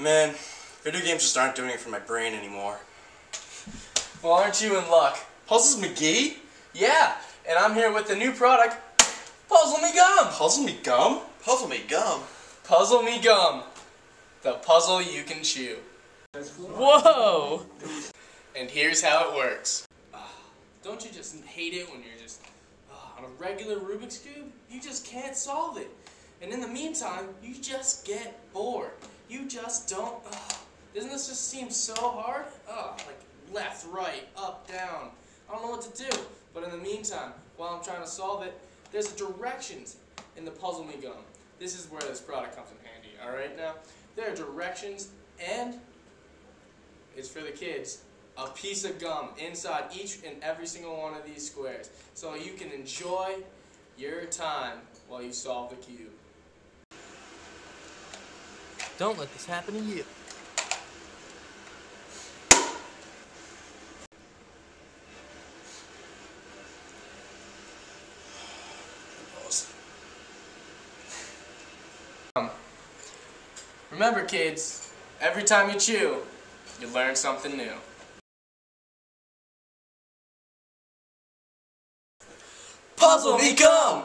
Man, video games just aren't doing it for my brain anymore. Well, aren't you in luck? Puzzles McGee? Yeah, and I'm here with the new product, Puzzle Me Gum! Puzzle Me Gum? Puzzle Me Gum? Puzzle Me Gum. The puzzle you can chew. Whoa! And here's how it works. Don't you just hate it when you're just on a regular Rubik's Cube? You just can't solve it. And in the meantime, you just get bored. You just don't, doesn't this just seem so hard? Like left, right, up, down. I don't know what to do. But in the meantime, while I'm trying to solve it, there's directions in the Puzzle Me Gum. This is where this product comes in handy, alright? Now, there are directions, and it's for the kids. A piece of gum inside each and every single one of these squares, so you can enjoy your time while you solve the cube. Don't let this happen to you. Remember, kids, every time you chew, you learn something new. Puzzle Me Gum!